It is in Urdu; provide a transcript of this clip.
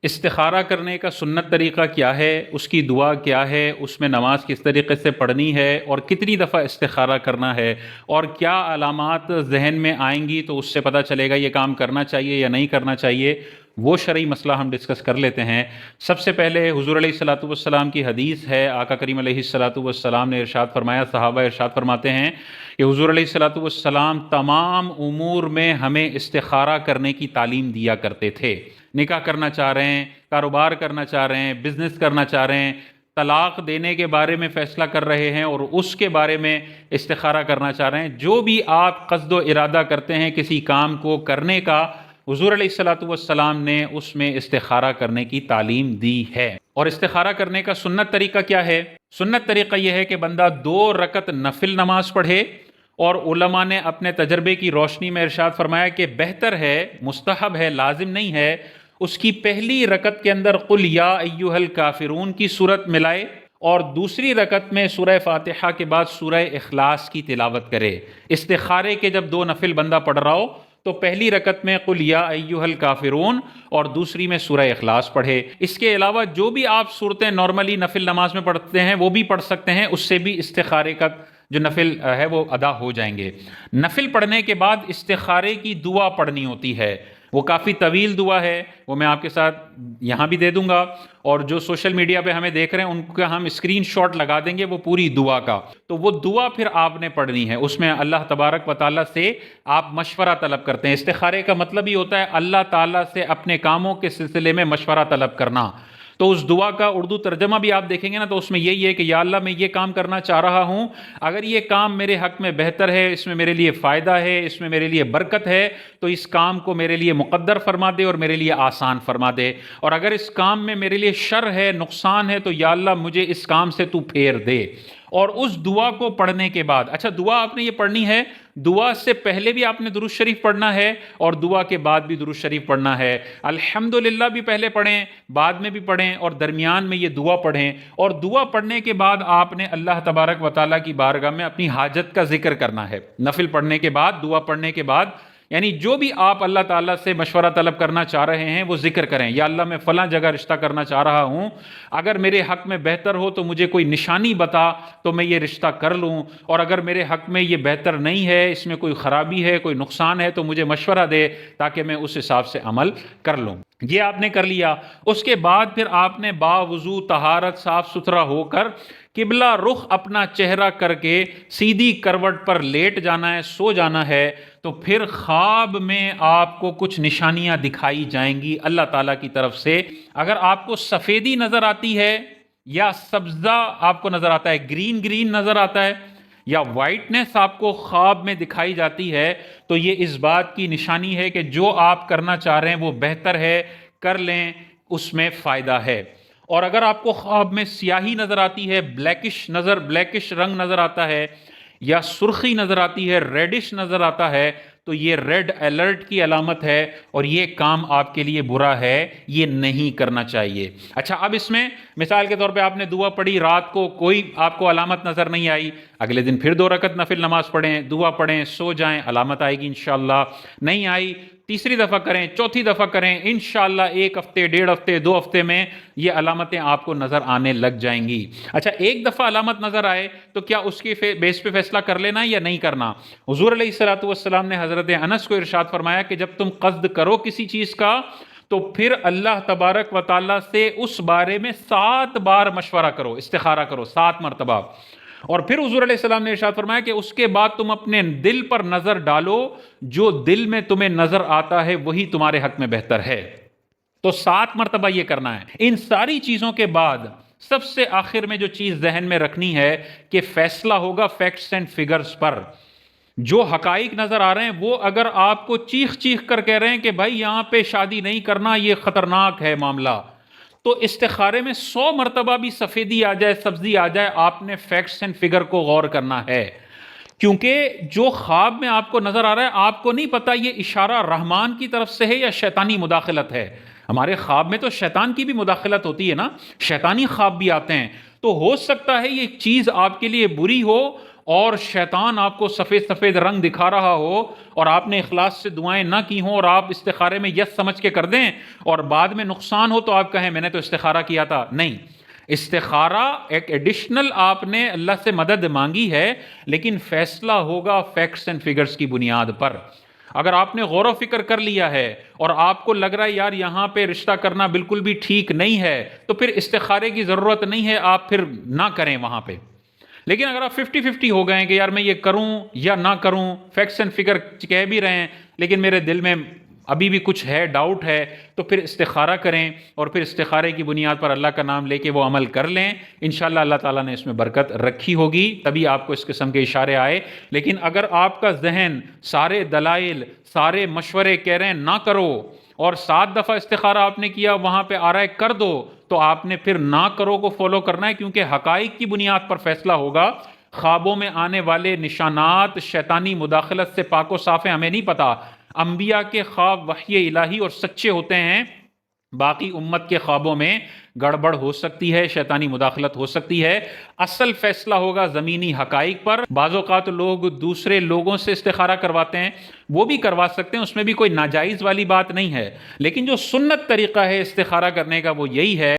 استخارہ کرنے کا سنت طریقہ کیا ہے، اس کی دعا کیا ہے، اس میں نماز کس طریقے سے پڑھنی ہے، اور کتنی دفعہ استخارہ کرنا ہے، اور کیا علامات ذہن میں آئیں گی تو اس سے پتہ چلے گا یہ کام کرنا چاہیے یا نہیں کرنا چاہیے، وہ شرعی مسئلہ ہم ڈسکس کر لیتے ہیں۔ سب سے پہلے حضور علیہ الصلاۃ والسلام کی حدیث ہے، آقا کریم علیہ الصلاۃ والسلام نے ارشاد فرمایا، صحابہ ارشاد فرماتے ہیں کہ حضور علیہ الصلاۃ والسلام تمام امور میں ہمیں استخارہ کرنے کی تعلیم دیا کرتے تھے۔ نکاح کرنا چاہ رہے ہیں، کاروبار کرنا چاہ رہے ہیں، بزنس کرنا چاہ رہے ہیں، طلاق دینے کے بارے میں فیصلہ کر رہے ہیں اور اس کے بارے میں استخارہ کرنا چاہ رہے ہیں، جو بھی آپ قصد و ارادہ کرتے ہیں کسی کام کو کرنے کا، حضور علیہ الصلاۃ والسلام نے اس میں استخارہ کرنے کی تعلیم دی ہے۔ اور استخارہ کرنے کا سنت طریقہ کیا ہے؟ سنت طریقہ یہ ہے کہ بندہ 2 رکعت نفل نماز پڑھے، اور علماء نے اپنے تجربے کی روشنی میں ارشاد فرمایا کہ بہتر ہے، مستحب ہے، لازم نہیں ہے، اس کی پہلی رکعت کے اندر قل یا ایھا الکافرون کی صورت ملائے، اور دوسری رکعت میں سورہ فاتحہ کے بعد سورہ اخلاص کی تلاوت کرے۔ استخارے کے جب 2 نفل بندہ پڑھ رہا ہو تو پہلی رکعت میں قل یا ایھا الکافرون اور دوسری میں سورہ اخلاص پڑھے۔ اس کے علاوہ جو بھی آپ صورتیں نارملی نفل نماز میں پڑھتے ہیں وہ بھی پڑھ سکتے ہیں، اس سے بھی استخارے کا جو نفل ہے وہ ادا ہو جائیں گے۔ نفل پڑھنے کے بعد استخارے کی دعا پڑھنی ہوتی ہے، وہ کافی طویل دعا ہے، وہ میں آپ کے ساتھ یہاں بھی دے دوں گا، اور جو سوشل میڈیا پہ ہمیں دیکھ رہے ہیں ان کا ہم اسکرین شاٹ لگا دیں گے وہ پوری دعا کا۔ تو وہ دعا پھر آپ نے پڑھنی ہے، اس میں اللہ تبارک و تعالیٰ سے آپ مشورہ طلب کرتے ہیں۔ استخارے کا مطلب ہی ہوتا ہے اللہ تعالیٰ سے اپنے کاموں کے سلسلے میں مشورہ طلب کرنا۔ تو اس دعا کا اردو ترجمہ بھی آپ دیکھیں گے نا، تو اس میں یہی ہے کہ یا اللہ میں یہ کام کرنا چاہ رہا ہوں، اگر یہ کام میرے حق میں بہتر ہے، اس میں میرے لیے فائدہ ہے، اس میں میرے لیے برکت ہے، تو اس کام کو میرے لیے مقدر فرما دے اور میرے لیے آسان فرما دے، اور اگر اس کام میں میرے لیے شر ہے، نقصان ہے، تو یا اللہ مجھے اس کام سے تو پھیر دے۔ اور اس دعا کو پڑھنے کے بعد، اچھا دعا آپ نے یہ پڑھنی ہے، دعا سے پہلے بھی آپ نے درود شریف پڑھنا ہے اور دعا کے بعد بھی درود شریف پڑھنا ہے۔ الحمدللہ بھی پہلے پڑھیں، بعد میں بھی پڑھیں، اور درمیان میں یہ دعا پڑھیں، اور دعا پڑھنے کے بعد آپ نے اللہ تبارک و تعالیٰ کی بارگاہ میں اپنی حاجت کا ذکر کرنا ہے۔ نفل پڑھنے کے بعد، دعا پڑھنے کے بعد، یعنی جو بھی آپ اللہ تعالیٰ سے مشورہ طلب کرنا چاہ رہے ہیں وہ ذکر کریں۔ یا اللہ میں فلاں جگہ رشتہ کرنا چاہ رہا ہوں، اگر میرے حق میں بہتر ہو تو مجھے کوئی نشانی بتا تو میں یہ رشتہ کر لوں، اور اگر میرے حق میں یہ بہتر نہیں ہے، اس میں کوئی خرابی ہے، کوئی نقصان ہے، تو مجھے مشورہ دے تاکہ میں اس حساب سے عمل کر لوں۔ یہ آپ نے کر لیا۔ اس کے بعد پھر آپ نے باوضو طہارت صاف ستھرا ہو کر قبلہ رخ اپنا چہرہ کر کے سیدھی کروٹ پر لیٹ جانا ہے، سو جانا ہے۔ تو پھر خواب میں آپ کو کچھ نشانیاں دکھائی جائیں گی اللہ تعالیٰ کی طرف سے۔ اگر آپ کو سفیدی نظر آتی ہے یا سبزہ آپ کو نظر آتا ہے، گرین گرین نظر آتا ہے، یا وائٹنس آپ کو خواب میں دکھائی جاتی ہے، تو یہ اس بات کی نشانی ہے کہ جو آپ کرنا چاہ رہے ہیں وہ بہتر ہے، کر لیں، اس میں فائدہ ہے۔ اور اگر آپ کو خواب میں سیاہی نظر آتی ہے، بلیکش رنگ نظر آتا ہے، یا سرخی نظر آتی ہے، ریڈش نظر آتا ہے، تو یہ ریڈ الرٹ کی علامت ہے، اور یہ کام آپ کے لیے برا ہے، یہ نہیں کرنا چاہیے۔ اچھا، اب اس میں مثال کے طور پہ آپ نے دعا پڑھی، رات کو کوئی آپ کو علامت نظر نہیں آئی، اگلے دن پھر 2 رکعت نفل نماز پڑھیں، دعا پڑھیں، سو جائیں، علامت آئے گی انشاءاللہ۔ نہیں آئی، تیسری دفعہ کریں، چوتھی دفعہ کریں، انشاءاللہ 1 ہفتے، 1.5 ہفتے، 2 ہفتے میں یہ علامتیں آپ کو نظر آنے لگ جائیں گی۔ اچھا، ایک دفعہ علامت نظر آئے تو کیا اس کے بیس پہ فیصلہ کر لینا یا نہیں کرنا؟ حضور علیہ الصلوۃ والسلام نے حضرت انس کو ارشاد فرمایا کہ جب تم قصد کرو کسی چیز کا تو پھر اللہ تبارک و تعالیٰ سے اس بارے میں 7 بار مشورہ کرو، استخارہ کرو 7 مرتبہ۔ اور پھر حضور علیہ السلام نے ارشاد فرمایا کہ اس کے بعد تم اپنے دل پر نظر ڈالو، جو دل میں تمہیں نظر آتا ہے وہی تمہارے حق میں بہتر ہے۔ تو 7 مرتبہ یہ کرنا ہے۔ ان ساری چیزوں کے بعد سب سے آخر میں جو چیز ذہن میں رکھنی ہے کہ فیصلہ ہوگا فیکٹس اینڈ فگرز پر۔ جو حقائق نظر آ رہے ہیں وہ اگر آپ کو چیخ چیخ کر کہہ رہے ہیں کہ بھائی یہاں پہ شادی نہیں کرنا، یہ خطرناک ہے معاملہ، تو استخارے میں 100 مرتبہ بھی سفیدی آ جائے، سبزی آ جائے، آپ نے فیکٹس اینڈ فگر کو غور کرنا ہے، کیونکہ جو خواب میں آپ کو نظر آ رہا ہے آپ کو نہیں پتا یہ اشارہ رحمان کی طرف سے ہے یا شیطانی مداخلت ہے۔ ہمارے خواب میں تو شیطان کی بھی مداخلت ہوتی ہے نا، شیطانی خواب بھی آتے ہیں، تو ہو سکتا ہے یہ چیز آپ کے لیے بری ہو اور شیطان آپ کو سفید سفید رنگ دکھا رہا ہو اور آپ نے اخلاص سے دعائیں نہ کی ہوں اور آپ استخارے میں یس سمجھ کے کر دیں اور بعد میں نقصان ہو تو آپ کہیں میں نے تو استخارہ کیا تھا. نہیں، استخارہ ایک ایڈیشنل آپ نے اللہ سے مدد مانگی ہے، لیکن فیصلہ ہوگا فیکٹس اینڈ فگرز کی بنیاد پر. اگر آپ نے غور و فکر کر لیا ہے اور آپ کو لگ رہا ہے یار یہاں پہ رشتہ کرنا بالکل بھی ٹھیک نہیں ہے، تو پھر استخارے کی ضرورت نہیں ہے، آپ پھر نہ کریں وہاں پہ. لیکن اگر آپ 50-50 ہو گئے کہ یار میں یہ کروں یا نہ کروں، فیکٹس اینڈ فگر کہہ بھی رہے ہیں لیکن میرے دل میں ابھی بھی کچھ ہے، ڈاؤٹ ہے، تو پھر استخارہ کریں اور پھر استخارے کی بنیاد پر اللہ کا نام لے کے وہ عمل کر لیں. انشاءاللہ اللہ تعالیٰ نے اس میں برکت رکھی ہوگی، تبھی آپ کو اس قسم کے اشارے آئے. لیکن اگر آپ کا ذہن سارے دلائل، سارے مشورے کہہ رہے ہیں نہ کرو اور 7 دفعہ استخارہ آپ نے کیا وہاں پہ آ رہا ہے کر دو، تو آپ نے پھر نہ کرو کو فالو کرنا ہے، کیونکہ حقائق کی بنیاد پر فیصلہ ہوگا. خوابوں میں آنے والے نشانات شیطانی مداخلت سے پاک و صاف ہیں، ہمیں نہیں پتا. انبیاء کے خواب وحی الہی اور سچے ہوتے ہیں، باقی امت کے خوابوں میں گڑبڑ ہو سکتی ہے، شیطانی مداخلت ہو سکتی ہے. اصل فیصلہ ہوگا زمینی حقائق پر. بعض اوقات لوگ دوسرے لوگوں سے استخارہ کرواتے ہیں، وہ بھی کروا سکتے ہیں، اس میں بھی کوئی ناجائز والی بات نہیں ہے، لیکن جو سنت طریقہ ہے استخارہ کرنے کا وہ یہی ہے.